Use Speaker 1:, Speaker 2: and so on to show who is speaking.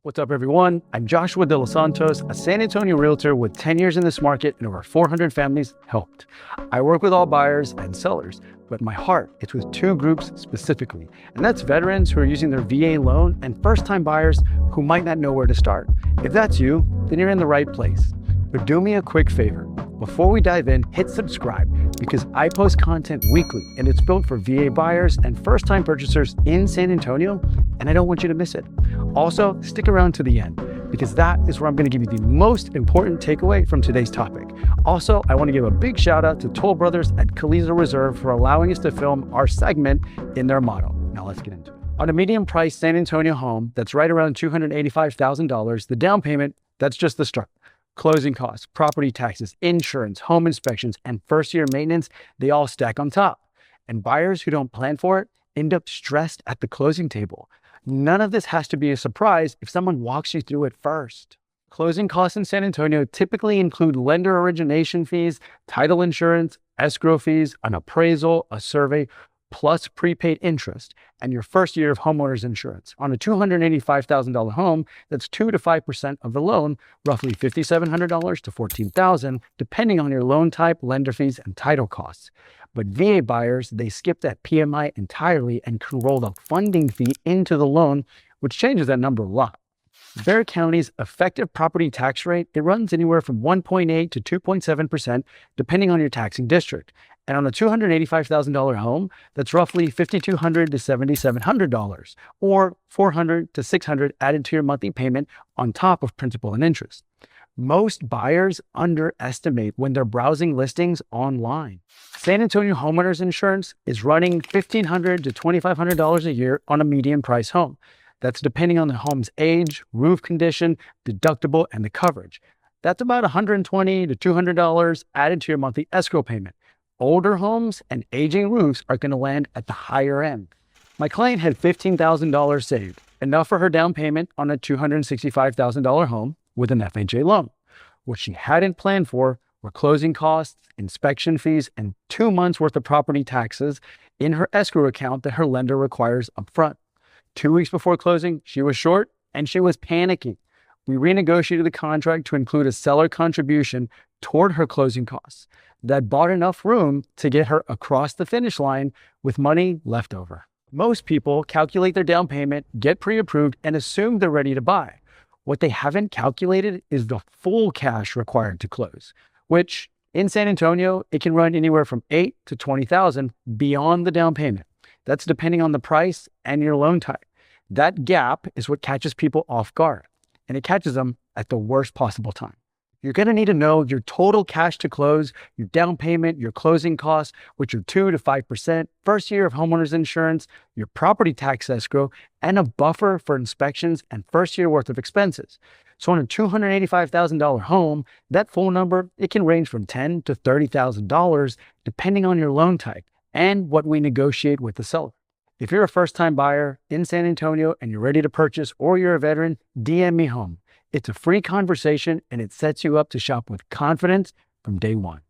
Speaker 1: What's up, everyone? I'm Joshua De Los Santos, a San Antonio realtor with 10 years in this market and over 400 families helped. I work with all buyers and sellers, but my heart is with two groups specifically, and that's veterans who are using their VA loan and first-time buyers who might not know where to start. If that's you, then you're in the right place. But do me a quick favor. Before we dive in, hit subscribe because I post content weekly and it's built for VA buyers and first-time purchasers in San Antonio, and I don't want you to miss it. Also, stick around to the end because that is where I'm going to give you the most important takeaway from today's topic. Also, I want to give a big shout out to Toll Brothers at Calizo Reserve for allowing us to film our segment in their model. Now let's get into it. On a medium-priced San Antonio home that's right around $285,000, the down payment, that's just the start. Closing costs, property taxes, insurance, home inspections, and first-year maintenance, they all stack on top. And buyers who don't plan for it end up stressed at the closing table. None of this has to be a surprise if someone walks you through it first. Closing costs in San Antonio typically include lender origination fees, title insurance, escrow fees, an appraisal, a survey, plus prepaid interest, and your first year of homeowners insurance. On a $285,000 home, that's 2 to 5% of the loan, roughly $5,700 to $14,000, depending on your loan type, lender fees, and title costs. But VA buyers, they skip that PMI entirely and can roll the funding fee into the loan, which changes that number a lot. Bexar County's effective property tax rate, it runs anywhere from 1.8 to 2.7%, depending on your taxing district. And on a $285,000 home, that's roughly $5,200 to $7,700, or $400 to $600 added to your monthly payment on top of principal and interest. Most buyers underestimate when they're browsing listings online. San Antonio homeowners insurance is running $1,500 to $2,500 a year on a median price home. That's depending on the home's age, roof condition, deductible, and the coverage. That's about $120 to $200 added to your monthly escrow payment. Older homes and aging roofs are going to land at the higher end. My client had $15,000 saved, enough for her down payment on a $265,000 home with an FHA loan. What she hadn't planned for were closing costs, inspection fees, and 2 months worth of property taxes in her escrow account that her lender requires upfront. 2 weeks before closing, she was short and she was panicking. We renegotiated the contract to include a seller contribution toward her closing costs that bought enough room to get her across the finish line with money left over. Most people calculate their down payment, get pre-approved, and assume they're ready to buy. What they haven't calculated is the full cash required to close, which in San Antonio, it can run anywhere from $8,000 to $20,000 beyond the down payment. That's depending on the price and your loan type. That gap is what catches people off guard, and it catches them at the worst possible time. You're going to need to know your total cash to close, your down payment, your closing costs, which are 2 to 5%, first year of homeowners insurance, your property tax escrow, and a buffer for inspections and first year worth of expenses. So on a $285,000 home, that full number, it can range from $10,000 to $30,000 depending on your loan type and what we negotiate with the seller. If you're a first-time buyer in San Antonio and you're ready to purchase, or you're a veteran, DM me home. It's a free conversation and it sets you up to shop with confidence from day one.